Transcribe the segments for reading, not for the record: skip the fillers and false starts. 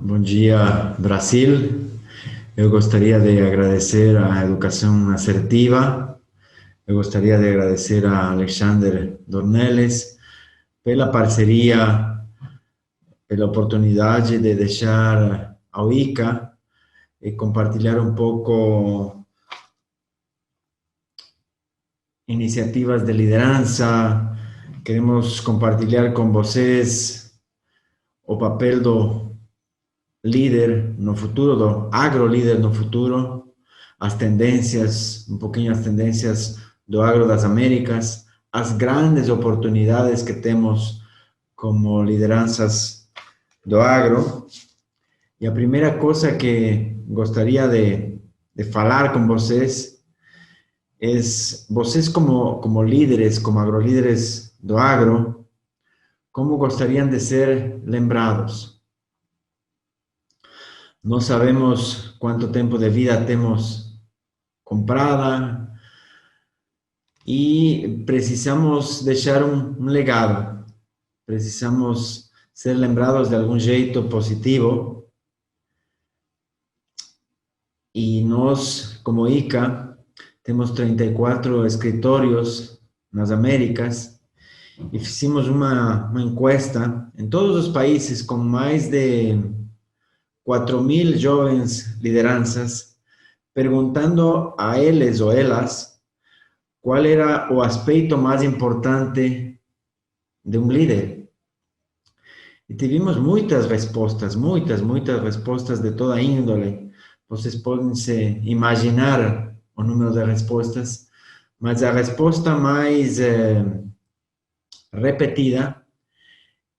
Bom dia, Brasil. Eu gostaria de agradecer a educação assertiva. Eu gostaria de agradecer a Alexander Dornelles pela parceria, pela oportunidade de deixar ao ICA e compartilhar um pouco iniciativas de liderança. Queremos compartilhar com vocês o papel do líder no futuro, do agro-líder no futuro, as tendências, um pouquinho as tendências do agro das Américas, as grandes oportunidades que temos como lideranças do agro. E a primeira coisa que gostaria de falar com vocês é, vocês como líderes, como agrolíderes do agro, como gostariam de ser lembrados? Não sabemos quanto tempo de vida temos comprada e precisamos deixar um legado. Precisamos ser lembrados de algum jeito positivo. E nós, como ICA, temos 34 escritórios nas Américas e fizemos uma encuesta em todos os países com mais de 4.000 jovens lideranças, perguntando a eles ou elas qual era o aspecto mais importante de um líder. E tivemos muitas respostas, muitas respostas de toda índole. Vocês podem se imaginar o número de respostas, mas a resposta mais repetida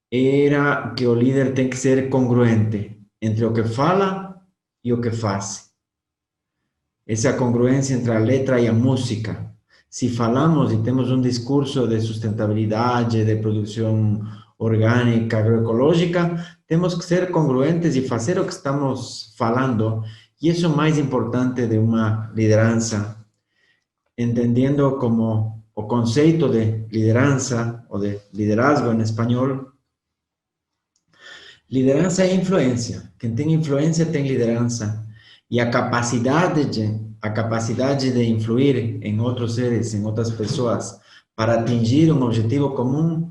era que o líder tem que ser congruente entre o que fala e o que faz. Essa congruência entre a letra e a música. Se falamos e temos um discurso de sustentabilidade, de produção orgânica, agroecológica, temos que ser congruentes e fazer o que estamos falando. E isso é o mais importante de uma liderança, entendendo como o conceito de liderança, ou de liderazgo em espanhol. Liderança é influência. Quem tem influência tem liderança. E a capacidade de influir em outros seres, em outras pessoas, para atingir um objetivo comum,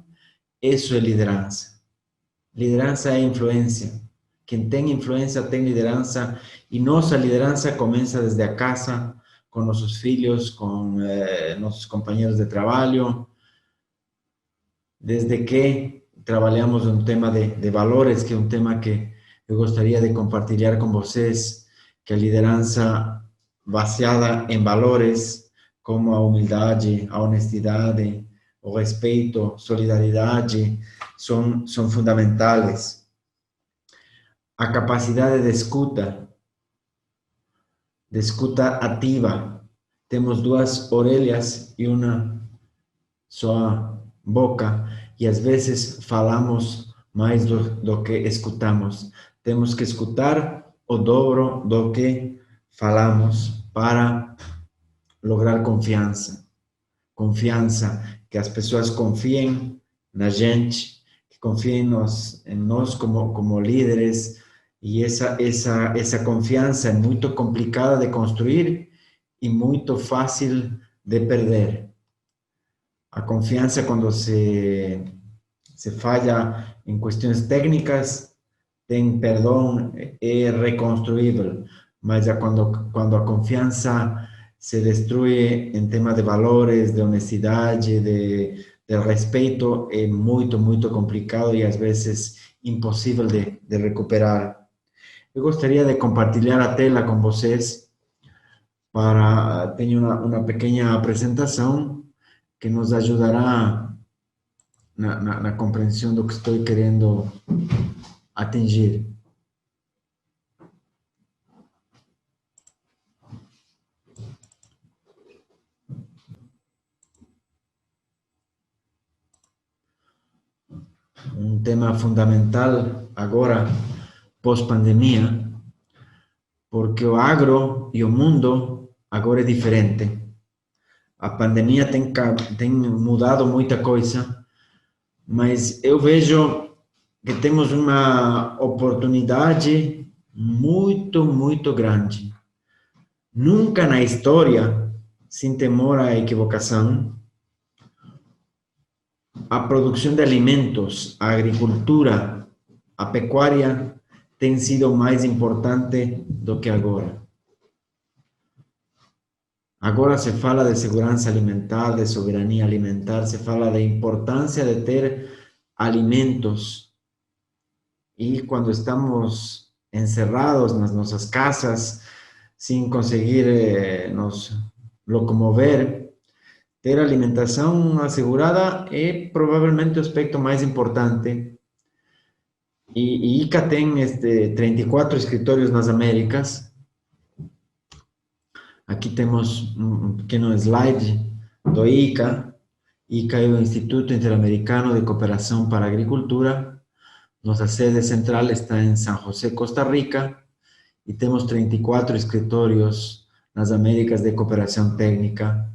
isso é liderança. Liderança é influência. Quem tem influência tem liderança. E nossa liderança começa desde a casa, com nossos filhos, com nossos companheiros de trabalho, desde que trabalhamos um tema de valores, que é um tema que eu gostaria de compartilhar com vocês, que a liderança baseada em valores como a humildade, a honestidade, o respeito, solidariedade, são fundamentais. A capacidade de escuta ativa. Temos duas orelhas e uma só boca, e às vezes falamos mais do que escutamos. Temos que escutar o dobro do que falamos para lograr confiança. Confiança, que as pessoas confiem na gente, que confiem em nós como líderes, e essa confiança é muito complicada de construir e muito fácil de perder. A confiança, quando se falha em questões técnicas, tem perdão, é reconstruível, mas quando a confiança se destrui em tema de valores, de honestidade, de respeito, é muito complicado e às vezes impossível de recuperar. Eu gostaria de compartilhar a tela com vocês tenho uma pequena apresentação que nos ajudará na compreensão do que estou querendo atingir. Um tema fundamental agora, pós-pandemia, porque o agro e o mundo agora é diferente. A pandemia tem mudado muita coisa, mas eu vejo que temos uma oportunidade muito grande. Nunca na história, sem temor à equivocação, a produção de alimentos, a agricultura, a pecuária tem sido mais importante do que agora. Agora se fala de segurança alimentar, de soberania alimentar, se fala da importância de ter alimentos. E quando estamos encerrados nas nossas casas, sem conseguir nos locomover, ter alimentação assegurada é provavelmente o aspecto mais importante. E ICA tem 34 escritórios nas Américas. Aqui temos um pequeno slide do ICA. ICA é o Instituto Interamericano de Cooperação para a Agricultura. Nossa sede central está em San José, Costa Rica, e temos 34 escritórios nas Américas de cooperação técnica.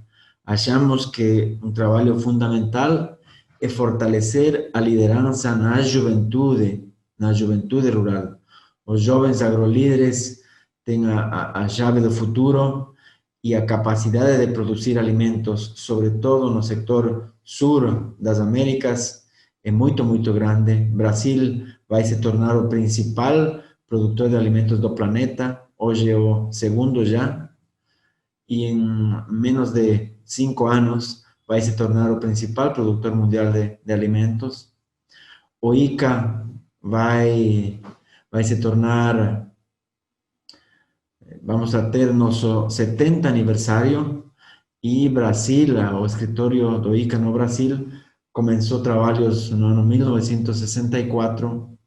Achamos que um trabalho fundamental é fortalecer a liderança na juventude rural. Os jovens agrolíderes têm a chave do futuro e a capacidade de produzir alimentos, sobretudo no sector sul das Américas, é muito grande. Brasil vai se tornar o principal produtor de alimentos do planeta, hoje é o segundo já, e em menos de 5 anos vai se tornar o principal produtor mundial de alimentos. O ICA vai se tornar, vamos a ter nosso 70 aniversário, e Brasil, o escritório do ICA no Brasil, começou trabalhos no ano 1964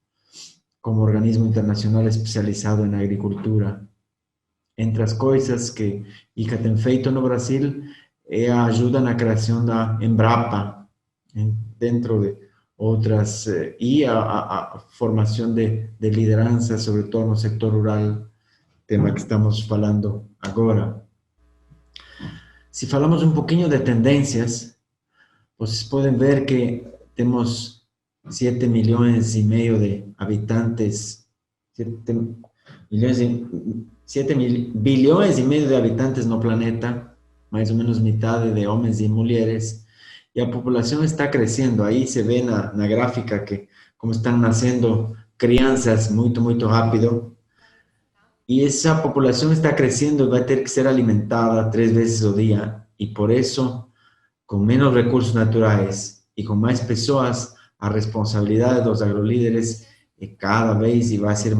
como organismo internacional especializado em agricultura. Entre as coisas que ICA tem feito no Brasil é a ajuda na criação da Embrapa, dentro de outras, e a formação de liderança, sobretudo no setor rural, tema que estamos falando agora. Se falamos um pouquinho de tendências, vocês podem ver que temos 7 milhões e meio de habitantes, 7 bilhões e meio de habitantes no planeta, mais ou menos metade de homens e mulheres, e a população está crescendo. Aí se vê na gráfica que como estão nascendo crianças muito rápido, e essa população está crescendo e vai ter que ser alimentada 3 vezes ao dia, e por isso, com menos recursos naturais e com mais pessoas, a responsabilidade dos agrolíderes é cada vez e vai ser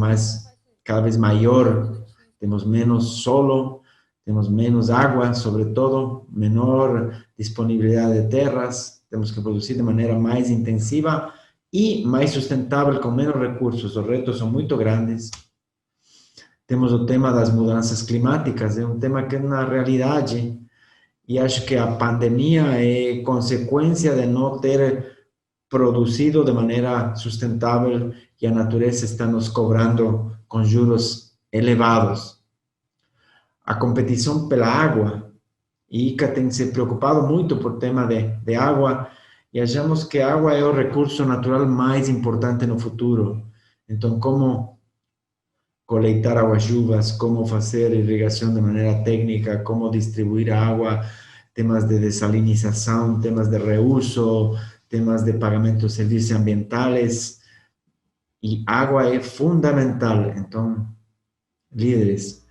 cada vez maior. Temos menos solo, temos menos água, sobretudo, menor disponibilidade de terras, temos que produzir de maneira mais intensiva e mais sustentável, com menos recursos. Os retos são muito grandes. Temos o tema das mudanças climáticas, é um tema que na realidade, e acho que a pandemia é consequência de não ter produzido de maneira sustentável, e a natureza está nos cobrando com juros elevados. A competição pela água, e ICA tem se preocupado muito por tema de água, e achamos que a água é o recurso natural mais importante no futuro. Então, como coletar águas-chuvas, como fazer irrigação de maneira técnica, como distribuir a água, temas de desalinização, temas de reuso, temas de pagamento de serviços ambientais, e água é fundamental. Então, líderes,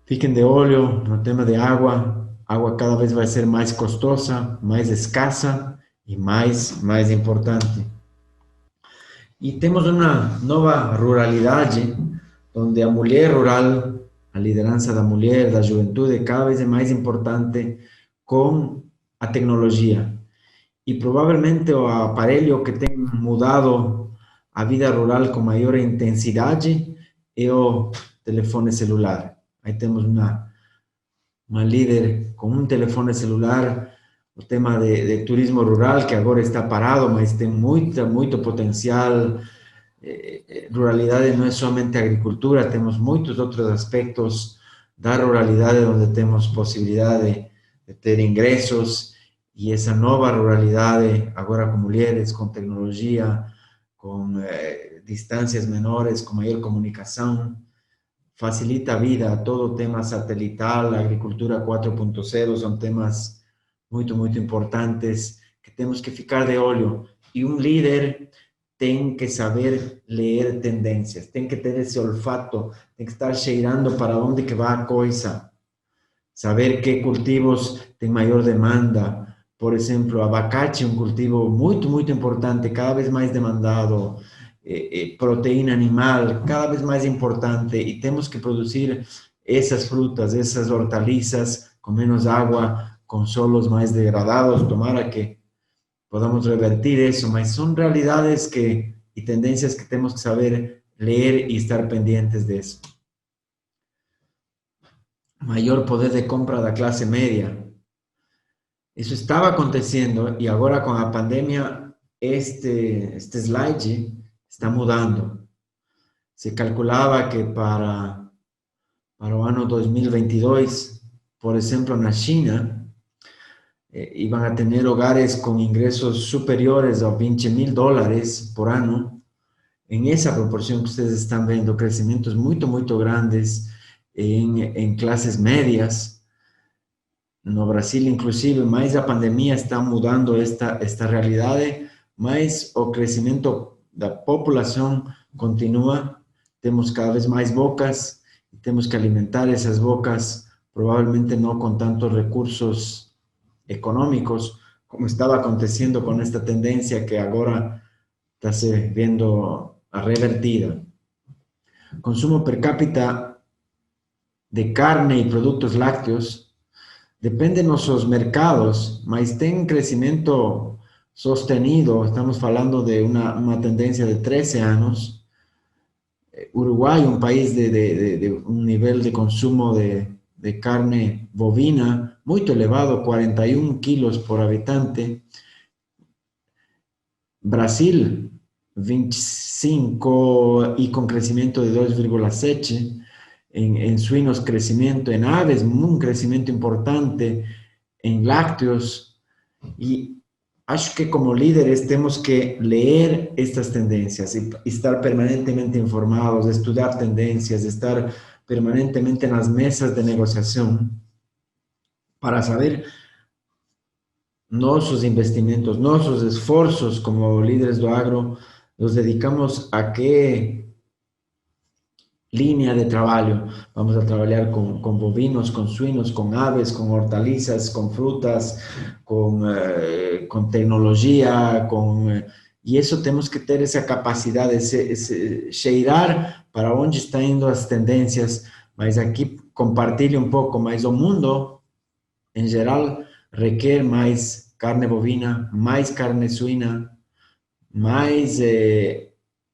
fiquem de olho no tema de água. A água cada vez vai ser mais custosa, mais escassa e mais importante. E temos uma nova ruralidade, onde a mulher rural, a liderança da mulher, da juventude, cada vez é mais importante com a tecnologia. E provavelmente o aparelho que tem mudado a vida rural com maior intensidade é o telefone celular. Aí temos uma líder com um telefone celular. O tema de turismo rural, que agora está parado, mas tem muito potencial. Ruralidade não é somente agricultura, temos muitos outros aspectos da ruralidade onde temos possibilidade de ter ingressos, e essa nova ruralidade, agora com mulheres, com tecnologia, com distâncias menores, com maior comunicação, facilita a vida, todo o tema satelital, agricultura 4.0, são temas muito, muito importantes que temos que ficar de olho. E um líder tem que saber ler tendências, tem que ter esse olfato, tem que estar cheirando para onde que vai a coisa, saber que cultivos têm maior demanda. Por exemplo, abacate é um cultivo muito, muito importante, cada vez mais demandado, proteína animal, cada vez mais importante, e temos que produzir essas frutas, essas hortaliças com menos água, com solos mais degradados. Tomara que podamos revertir isso, mas são realidades e tendências que temos que saber ler e estar pendientes disso. Maior poder de compra da classe média. Isso estava acontecendo e agora com a pandemia este slide está mudando. Se calculava que para o ano 2022, por exemplo, na China, iban a tener hogares con ingresos superiores a $20,000 por ano. En esa proporción que ustedes están viendo, crecimientos muy, muy grandes en clases medias. No Brasil, inclusive, mais a pandemia está mudando esta realidade, mas o crescimento da população continua. Temos cada vez mais bocas e temos que alimentar essas bocas, provavelmente não com tantos recursos econômicos, como estava acontecendo com esta tendência que agora está se vendo revertida. Consumo per cápita de carne e produtos lácteos depende de nossos mercados, mas tem crescimento sostenido. Estamos falando de uma tendência de 13 anos. Uruguai, um país de um nível de consumo de carne bovina muito elevado, 41 quilos por habitante. Brasil, 25 e com crescimento de 2,7. En suinos crecimiento, en aves un crecimiento importante, en lácteos, y acho que como líderes tenemos que leer estas tendencias y estar permanentemente informados, estudiar tendencias, estar permanentemente en las mesas de negociación para saber nuestros investimentos, nuestros esfuerzos como líderes do agro, los dedicamos a qué línea de trabajo. Vamos a trabajar con bovinos, con suinos, con aves, con hortalizas, con frutas, con tecnología, y eso tenemos que tener esa capacidad, ese cheirar para onde están indo as tendências, mas aqui compartilho um pouco, mas o mundo, em geral, requer mais carne bovina, mais carne suína, mais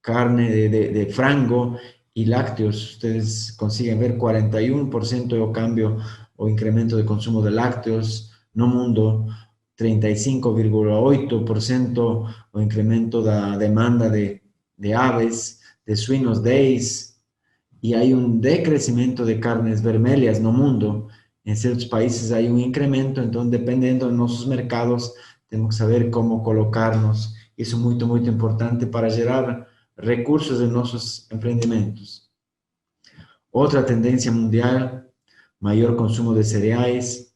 carne de frango, y lácteos. Ustedes consiguen ver 41% de cambio o incremento de consumo de lácteos no mundo, 35,8% o incremento da demanda de aves, de suínos 10, y hay un decrecimiento de carnes vermelhas no mundo. En ciertos países hay un incremento, entonces dependiendo de nuestros mercados, tenemos que saber cómo colocarnos. Eso es muy, muy importante para gerar recursos en nuestros empreendimentos. Otra tendencia mundial, mayor consumo de cereales,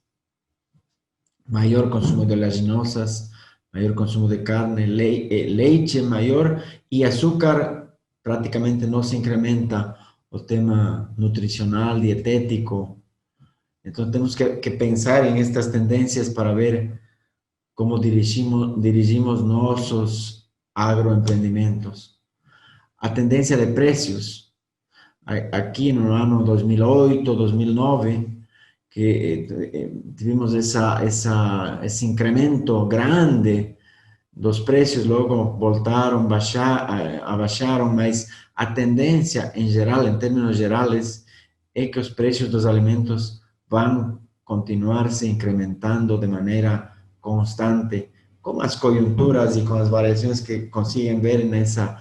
mayor consumo de oleaginosas, mayor consumo de carne, leche mayor, y azúcar prácticamente no se incrementa. O tema nutricional, dietético. Entonces tenemos que pensar en estas tendencias para ver cómo dirigimos nuestros agroempreendimentos. A tendência de preços, aqui no ano 2008, 2009, que tivemos esse incremento grande dos preços, logo voltaram, abaixaram, mas a tendência em geral, em termos gerais, é que os preços dos alimentos vão continuar se incrementando de maneira constante, com as conjunturas e com as variações que conseguem ver nesta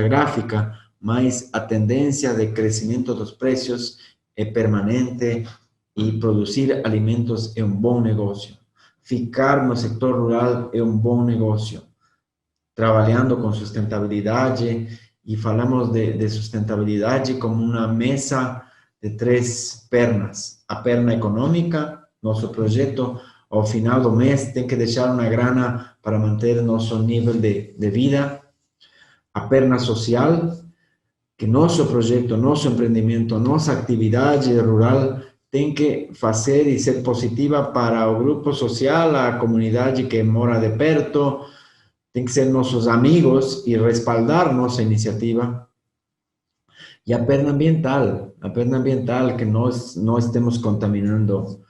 gráfica, mas a tendência de crescimento dos preços é permanente e produzir alimentos é um bom negócio. Ficar no sector rural é um bom negócio. trabalhando com sustentabilidade e falamos de sustentabilidade como uma mesa de três pernas. A perna econômica, nosso projeto, ao final do mês, tem que deixar uma grana para manter nosso nível de vida. A perna social, que nosso projeto, nosso empreendimento, nossa atividade rural tem que fazer e ser positiva para o grupo social, a comunidade que mora de perto, tem que ser nossos amigos e respaldar nossa iniciativa. E a perna ambiental que nós não estemos contaminando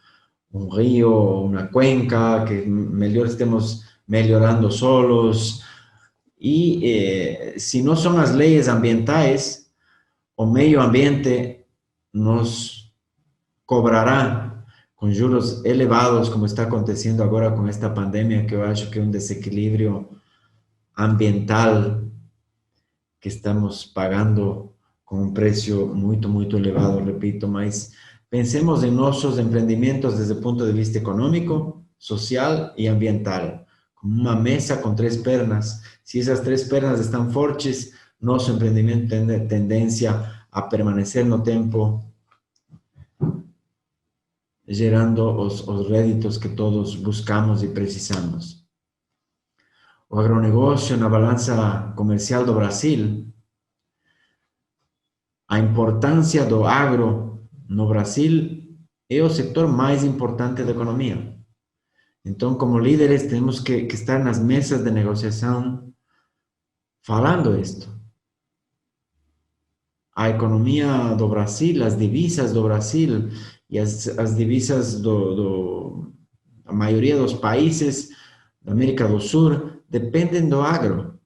um rio, uma cuenca, que melhor estemos melhorando solos. E se não são as leis ambientais, o meio ambiente nos cobrará com juros elevados, como está acontecendo agora com esta pandemia, que eu acho que é um desequilíbrio ambiental que estamos pagando com um preço muito, muito elevado, repito, mas pensemos em nossos empreendimentos desde o ponto de vista econômico, social e ambiental, como uma mesa com três pernas. Se essas três pernas estão fortes, nosso empreendimento tem tendência a permanecer no tempo, gerando os réditos que todos buscamos e precisamos. O agronegócio na balança comercial do Brasil, a importância do agro no Brasil é o setor mais importante da economia. Então, como líderes, temos que estar nas mesas de negociação falando isto. A economia do Brasil, as divisas do Brasil e as divisas a maioria dos países da América do Sul dependem do agro,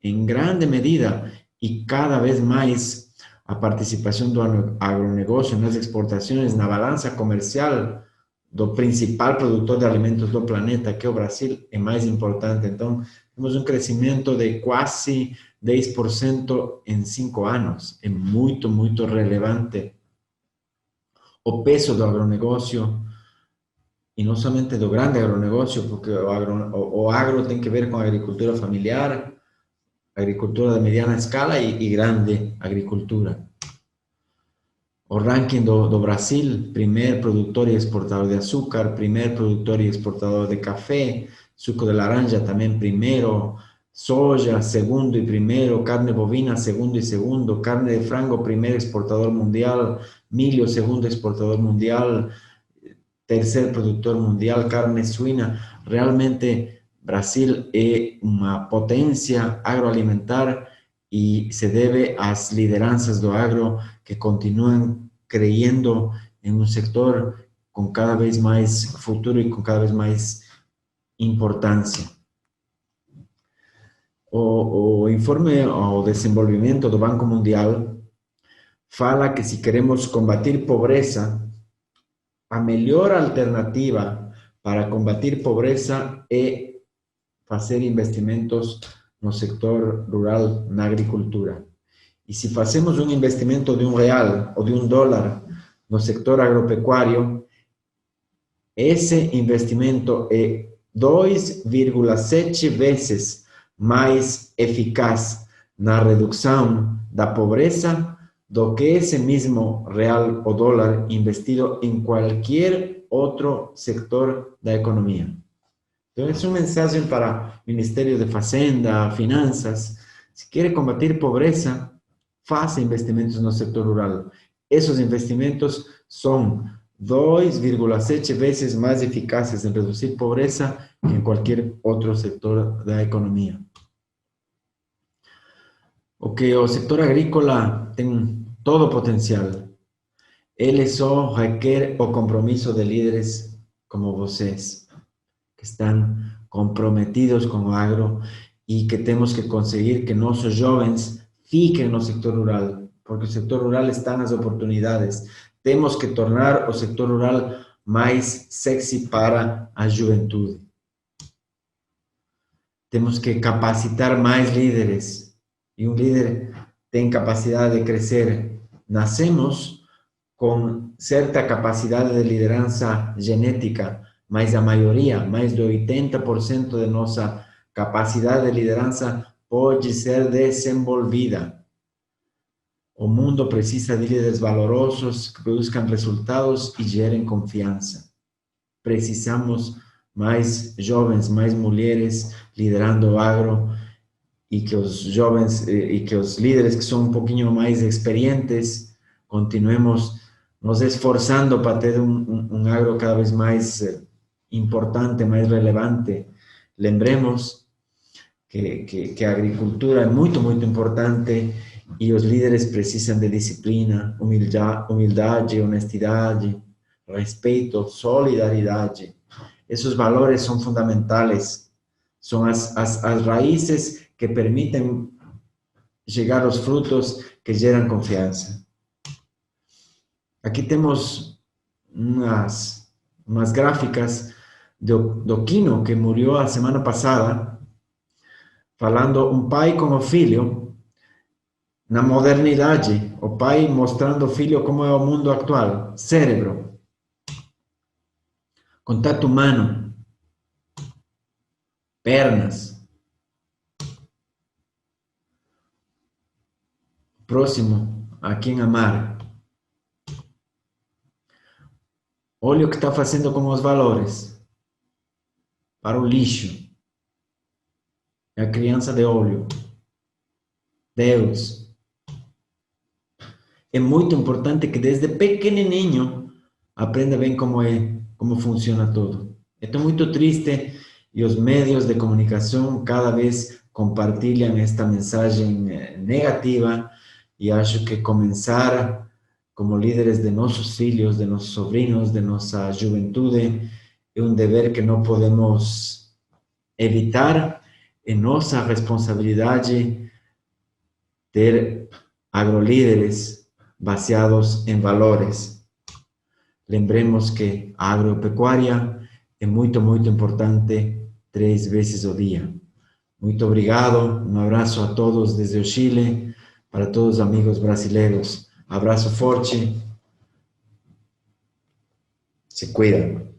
em grande medida, e cada vez mais a participação do agronegócio nas exportações, na balança comercial do principal produtor de alimentos do planeta, que é o Brasil, é mais importante. Então, temos um crescimento de quase 10% em 5 anos. É muito, muito relevante o peso do agronegócio, e não somente do grande agronegócio, porque o agro tem que ver com a agricultura familiar, agricultura de mediana escala e grande agricultura. O ranking do Brasil, primeiro produtor e exportador de açúcar, primeiro produtor e exportador de café, suco de laranja também primeiro, soja segundo e primeiro, carne bovina segundo e segundo, carne de frango primeiro exportador mundial, milho segundo exportador mundial, terceiro produtor mundial, carne suína. Realmente Brasil é uma potência agroalimentar e se deve às lideranças do agro que continuam creyendo em um setor com cada vez mais futuro e com cada vez mais importância. O informe ao desenvolvimento do Banco Mundial fala que se queremos combater pobreza, a melhor alternativa para combater pobreza é fazer investimentos no setor rural, na agricultura. E se fazemos um investimento de R$1 ou de $1 no setor agropecuário, esse investimento é 2,7 vezes mais eficaz na redução da pobreza do que esse mesmo real ou dólar investido em qualquer outro setor da economia. Então, é uma mensagem para o Ministério de Fazenda, Finanças. Se quer combater pobreza, faça investimentos no setor rural. Esses investimentos são 2,7 vezes mais eficazes em reduzir pobreza que em qualquer outro setor da economia. O que o setor agrícola tem todo o potencial. Ele só requer o compromisso de líderes como vocês, que estão comprometidos com o agro e que temos que conseguir que nossos jovens fiquem no setor rural, porque o setor rural está nas oportunidades. Temos que tornar o setor rural mais sexy para a juventude. Temos que capacitar mais líderes. E um líder tem capacidade de crescer. Nascemos com certa capacidade de liderança genética, mas a maioria, mais de 80% de nossa capacidade de liderança pode ser desenvolvida. O mundo precisa de líderes valorosos que produzam resultados e gerem confiança. Precisamos mais jovens, mais mulheres liderando o agro e que os jovens e que os líderes que são um pouquinho mais experientes continuemos nos esforçando para ter um agro cada vez mais importante, mais relevante. Lembremos que a agricultura é muito, muito importante e os líderes precisam de disciplina, humildade, honestidade, respeito, solidariedade. Esses valores são fundamentais, são as raízes que permitem chegar aos frutos que geram confiança. Aqui temos umas gráficas do Quino, que morreu a semana passada, falando um pai com o filho, na modernidade, o pai mostrando ao filho como é o mundo atual, cérebro, contato humano, pernas, próximo a quem amar. Olha o que está fazendo com os valores, para o lixo. É a criança de olho. Deus. É muito importante que desde pequenininho aprenda bem como funciona tudo. Estou muito triste e os meios de comunicação cada vez compartilham esta mensagem negativa e acho que começar como líderes de nossos filhos, de nossos sobrinhos, de nossa juventude, é um dever que não podemos evitar. É nossa responsabilidade ter agrolíderes baseados em valores. Lembremos que a agropecuária é muito, muito importante 3 vezes ao dia. Muito obrigado, um abraço a todos desde o Chile, para todos os amigos brasileiros. Abraço forte, se cuidam.